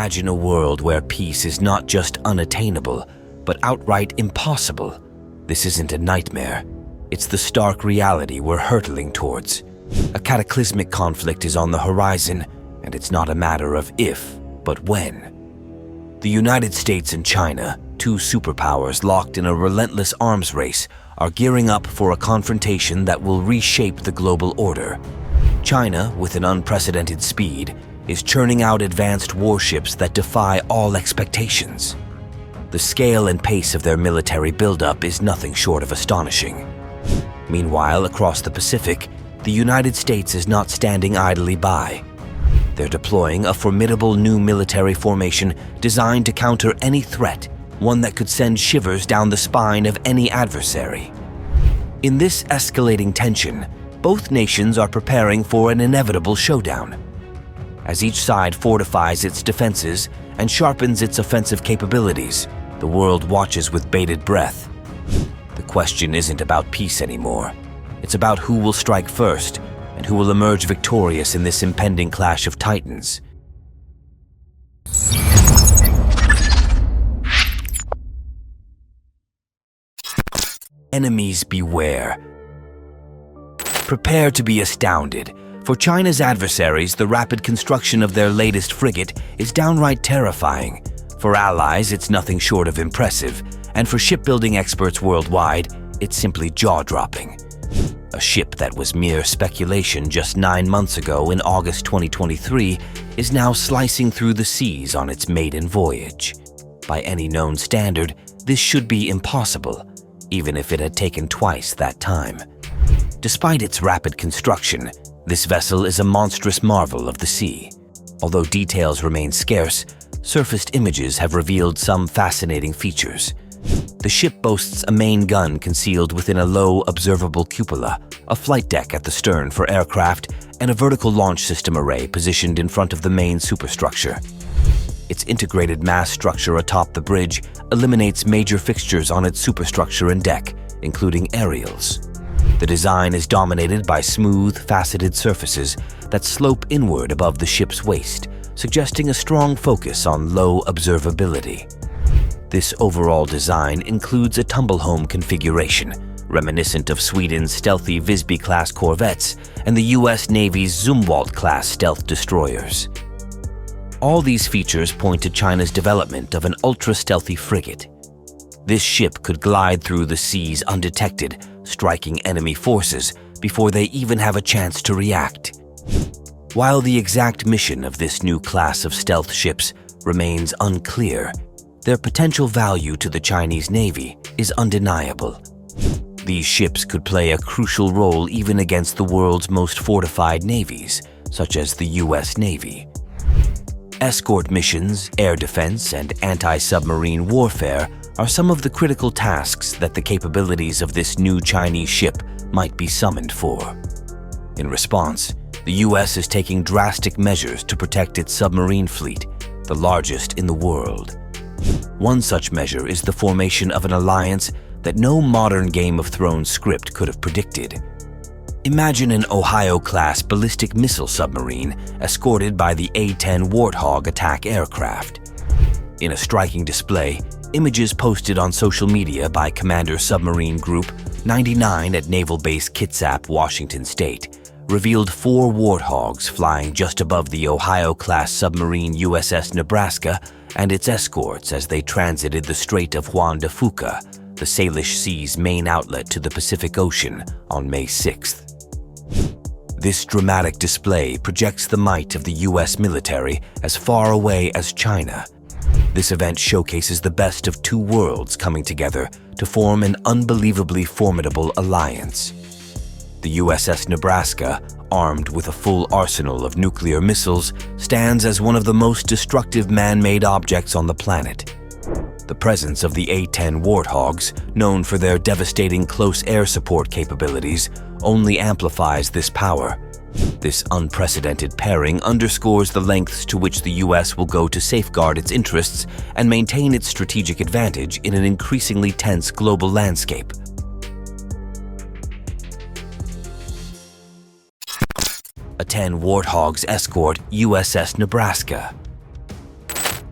Imagine a world where peace is not just unattainable, but outright impossible. This isn't a nightmare. It's the stark reality we're hurtling towards. A cataclysmic conflict is on the horizon, and it's not a matter of if, but when. The United States and China, two superpowers locked in a relentless arms race, are gearing up for a confrontation that will reshape the global order. China, with an unprecedented speed, is churning out advanced warships that defy all expectations. The scale and pace of their military buildup is nothing short of astonishing. Meanwhile, across the Pacific, the United States is not standing idly by. They're deploying a formidable new military formation designed to counter any threat, one that could send shivers down the spine of any adversary. In this escalating tension, both nations are preparing for an inevitable showdown. As each side fortifies its defenses and sharpens its offensive capabilities, the world watches with bated breath. The question isn't about peace anymore. It's about who will strike first and who will emerge victorious in this impending clash of titans. Enemies beware. Prepare to be astounded. For China's adversaries, the rapid construction of their latest frigate is downright terrifying. For allies, it's nothing short of impressive. And for shipbuilding experts worldwide, it's simply jaw-dropping. A ship that was mere speculation just 9 months ago in August 2023 is now slicing through the seas on its maiden voyage. By any known standard, this should be impossible, even if it had taken twice that time. Despite its rapid construction, this vessel is a monstrous marvel of the sea. Although details remain scarce, surfaced images have revealed some fascinating features. The ship boasts a main gun concealed within a low, observable cupola, a flight deck at the stern for aircraft, and a vertical launch system array positioned in front of the main superstructure. Its integrated mass structure atop the bridge eliminates major fixtures on its superstructure and deck, including aerials. The design is dominated by smooth, faceted surfaces that slope inward above the ship's waist, suggesting a strong focus on low observability. This overall design includes a tumble-home configuration, reminiscent of Sweden's stealthy Visby-class corvettes and the U.S. Navy's Zumwalt-class stealth destroyers. All these features point to China's development of an ultra-stealthy frigate. This ship could glide through the seas undetected, striking enemy forces before they even have a chance to react. While the exact mission of this new class of stealth ships remains unclear, their potential value to the Chinese Navy is undeniable. These ships could play a crucial role even against the world's most fortified navies, such as the U.S. Navy. Escort missions, air defense, and anti-submarine warfare are some of the critical tasks that the capabilities of this new Chinese ship might be summoned for. In response, the U.S. is taking drastic measures to protect its submarine fleet, the largest in the world. One such measure is the formation of an alliance that no modern Game of Thrones script could have predicted. Imagine an Ohio-class ballistic missile submarine escorted by the A-10 Warthog attack aircraft. In a striking display, images posted on social media by Commander Submarine Group 99 at Naval Base Kitsap, Washington State, revealed 4 Warthogs flying just above the Ohio-class submarine USS Nebraska and its escorts as they transited the Strait of Juan de Fuca, the Salish Sea's main outlet to the Pacific Ocean, on May 6th. This dramatic display projects the might of the U.S. military as far away as China. This event showcases the best of two worlds coming together to form an unbelievably formidable alliance. The USS Nebraska, armed with a full arsenal of nuclear missiles, stands as one of the most destructive man-made objects on the planet. The presence of the A-10 Warthogs, known for their devastating close air support capabilities, only amplifies this power. This unprecedented pairing underscores the lengths to which the U.S. will go to safeguard its interests and maintain its strategic advantage in an increasingly tense global landscape. A-10 Warthogs escort USS Nebraska.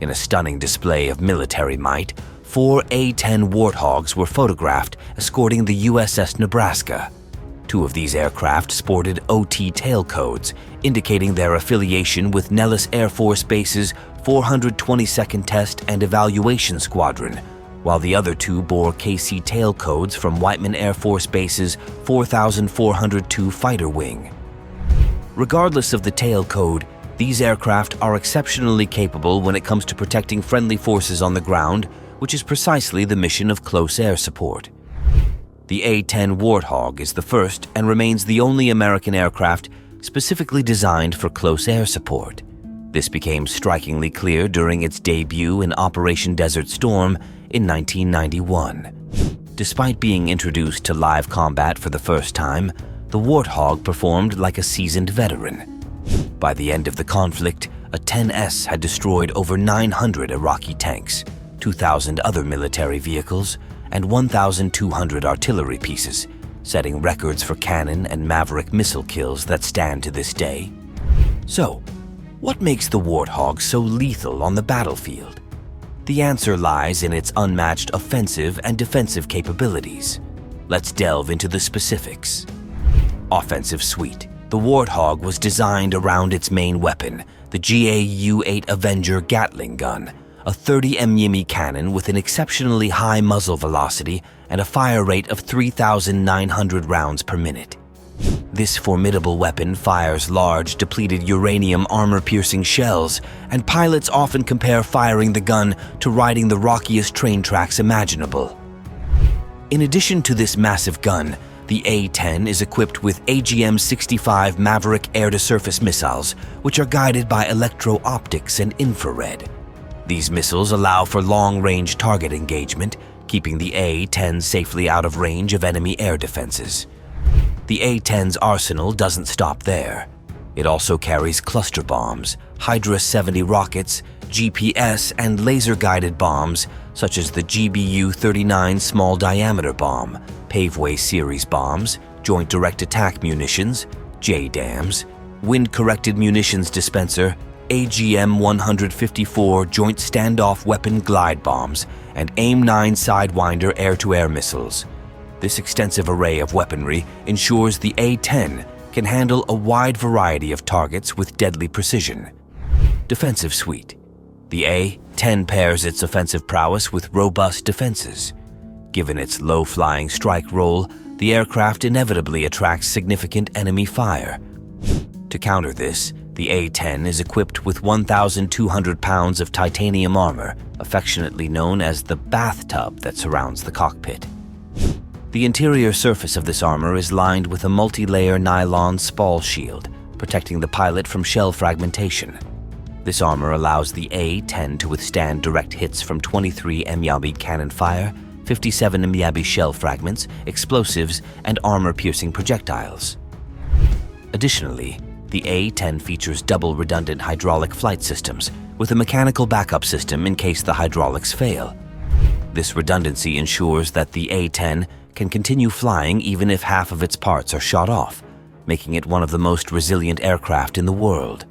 In a stunning display of military might, 4 A-10 Warthogs were photographed escorting the USS Nebraska. 2 of these aircraft sported OT tail codes, indicating their affiliation with Nellis Air Force Base's 422nd Test and Evaluation Squadron, while the other 2 bore KC tail codes from Whiteman Air Force Base's 4402 Fighter Wing. Regardless of the tail code, these aircraft are exceptionally capable when it comes to protecting friendly forces on the ground, which is precisely the mission of close air support. The A-10 Warthog is the first and remains the only American aircraft specifically designed for close air support. This became strikingly clear during its debut in Operation Desert Storm in 1991. Despite being introduced to live combat for the first time, the Warthog performed like a seasoned veteran. By the end of the conflict, a 10S had destroyed over 900 Iraqi tanks, 2,000 other military vehicles, and 1,200 artillery pieces, setting records for cannon and Maverick missile kills that stand to this day. So, what makes the Warthog so lethal on the battlefield? The answer lies in its unmatched offensive and defensive capabilities. Let's delve into the specifics. Offensive suite. The Warthog was designed around its main weapon, the GA-U-8 Avenger Gatling gun, a 30 mm cannon with an exceptionally high muzzle velocity and a fire rate of 3,900 rounds per minute. This formidable weapon fires large, depleted uranium armor-piercing shells, and pilots often compare firing the gun to riding the rockiest train tracks imaginable. In addition to this massive gun, the A-10 is equipped with AGM-65 Maverick air-to-surface missiles, which are guided by electro-optics and infrared. These missiles allow for long-range target engagement, keeping the A-10 safely out of range of enemy air defenses. The A-10's arsenal doesn't stop there. It also carries cluster bombs, Hydra 70 rockets, GPS and laser-guided bombs such as the GBU-39 small-diameter bomb, Paveway series bombs, Joint Direct Attack munitions, JDAMs, Wind-Corrected Munitions Dispenser, AGM-154 Joint Standoff Weapon Glide Bombs, and AIM-9 Sidewinder air-to-air missiles. This extensive array of weaponry ensures the A-10 can handle a wide variety of targets with deadly precision. Defensive suite. The A-10 pairs its offensive prowess with robust defenses. Given its low-flying strike role, the aircraft inevitably attracts significant enemy fire. To counter this, the A-10 is equipped with 1,200 pounds of titanium armor, affectionately known as the bathtub that surrounds the cockpit. The interior surface of this armor is lined with a multi-layer nylon spall shield, protecting the pilot from shell fragmentation. This armor allows the A-10 to withstand direct hits from 23 MYABI cannon fire, 57 MYABI shell fragments, explosives, and armor-piercing projectiles. Additionally, the A-10 features double redundant hydraulic flight systems with a mechanical backup system in case the hydraulics fail. This redundancy ensures that the A-10 can continue flying even if half of its parts are shot off, making it one of the most resilient aircraft in the world.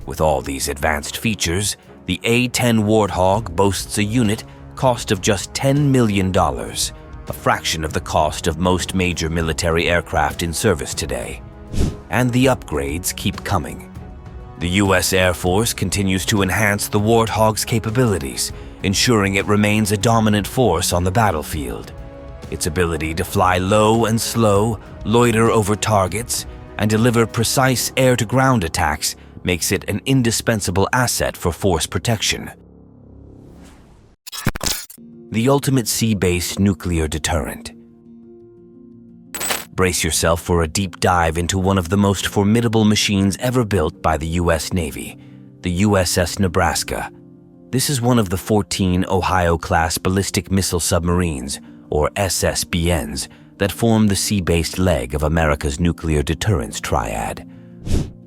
With all these advanced features, the A-10 Warthog boasts a unit cost of just $10 million, a fraction of the cost of most major military aircraft in service today. And the upgrades keep coming. The U.S. Air Force continues to enhance the Warthog's capabilities, ensuring it remains a dominant force on the battlefield. Its ability to fly low and slow, loiter over targets, and deliver precise air-to-ground attacks makes it an indispensable asset for force protection. The ultimate sea-based nuclear deterrent. Brace yourself for a deep dive into one of the most formidable machines ever built by the U.S. Navy, the USS Nebraska. This is one of the 14 Ohio-class ballistic missile submarines, or SSBNs, that form the sea-based leg of America's nuclear deterrence triad.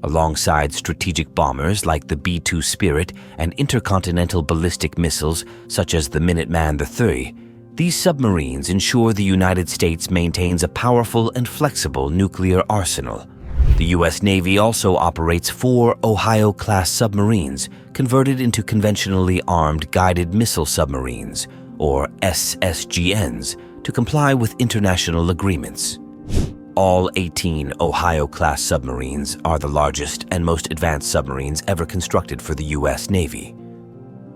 Alongside strategic bombers like the B-2 Spirit and intercontinental ballistic missiles such as the Minuteman III, these submarines ensure the United States maintains a powerful and flexible nuclear arsenal. The U.S. Navy also operates 4 Ohio-class submarines converted into conventionally armed guided missile submarines, or SSGNs, to comply with international agreements. All 18 Ohio-class submarines are the largest and most advanced submarines ever constructed for the U.S. Navy.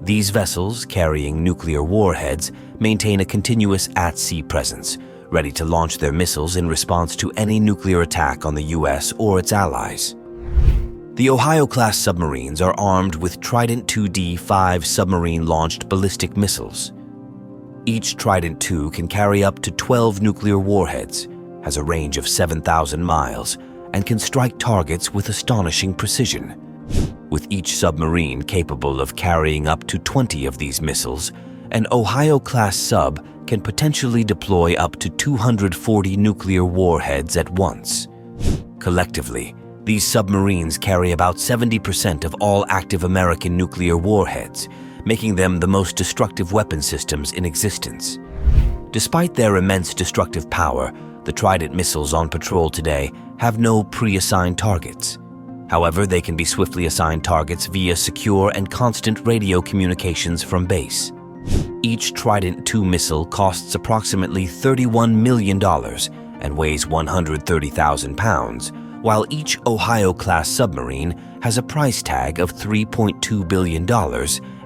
These vessels, carrying nuclear warheads, maintain a continuous at-sea presence, ready to launch their missiles in response to any nuclear attack on the U.S. or its allies. The Ohio-class submarines are armed with Trident 2D-5 submarine-launched ballistic missiles. Each Trident II can carry up to 12 nuclear warheads, has a range of 7,000 miles, and can strike targets with astonishing precision. With each submarine capable of carrying up to 20 of these missiles, an Ohio-class sub can potentially deploy up to 240 nuclear warheads at once. Collectively, these submarines carry about 70% of all active American nuclear warheads, making them the most destructive weapon systems in existence. Despite their immense destructive power, the Trident missiles on patrol today have no pre-assigned targets. However, they can be swiftly assigned targets via secure and constant radio communications from base. Each Trident II missile costs approximately $31 million and weighs 130,000 pounds, while each Ohio-class submarine has a price tag of $3.2 billion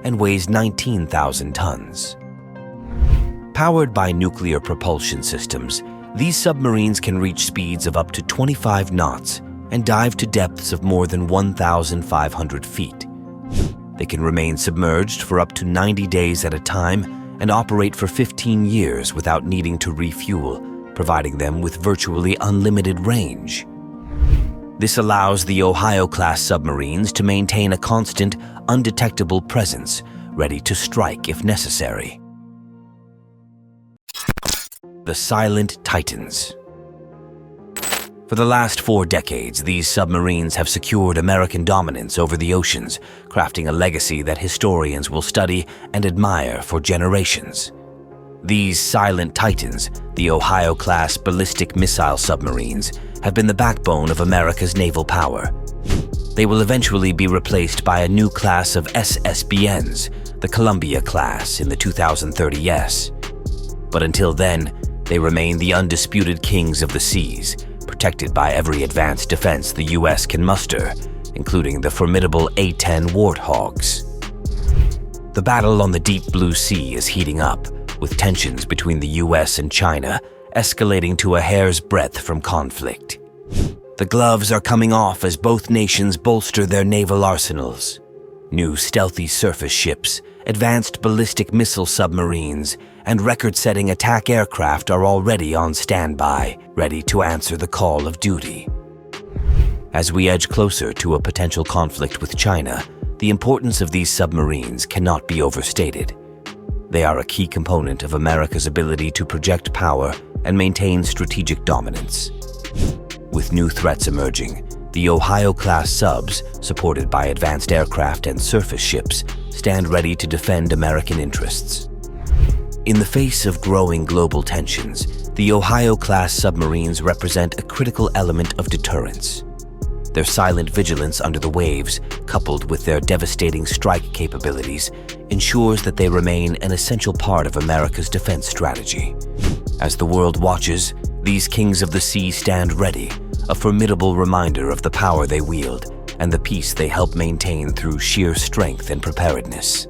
and weighs 19,000 tons. Powered by nuclear propulsion systems, these submarines can reach speeds of up to 25 knots and dive to depths of more than 1,500 feet. They can remain submerged for up to 90 days at a time and operate for 15 years without needing to refuel, providing them with virtually unlimited range. This allows the Ohio-class submarines to maintain a constant, undetectable presence, ready to strike if necessary. The Silent Titans. For the last 4 decades, these submarines have secured American dominance over the oceans, crafting a legacy that historians will study and admire for generations. These Silent Titans, the Ohio-class ballistic missile submarines, have been the backbone of America's naval power. They will eventually be replaced by a new class of SSBNs, the Columbia class in the 2030s. But until then, they remain the undisputed kings of the seas, protected by every advanced defense the U.S. can muster, including the formidable A-10 Warthogs. The battle on the deep blue sea is heating up, with tensions between the U.S. and China escalating to a hair's breadth from conflict. The gloves are coming off as both nations bolster their naval arsenals. New stealthy surface ships, advanced ballistic missile submarines, and record-setting attack aircraft are already on standby, ready to answer the call of duty. As we edge closer to a potential conflict with China, the importance of these submarines cannot be overstated. They are a key component of America's ability to project power and maintain strategic dominance. With new threats emerging, the Ohio-class subs, supported by advanced aircraft and surface ships, stand ready to defend American interests. In the face of growing global tensions, the Ohio-class submarines represent a critical element of deterrence. Their silent vigilance under the waves, coupled with their devastating strike capabilities, ensures that they remain an essential part of America's defense strategy. As the world watches, these kings of the sea stand ready, a formidable reminder of the power they wield and the peace they help maintain through sheer strength and preparedness.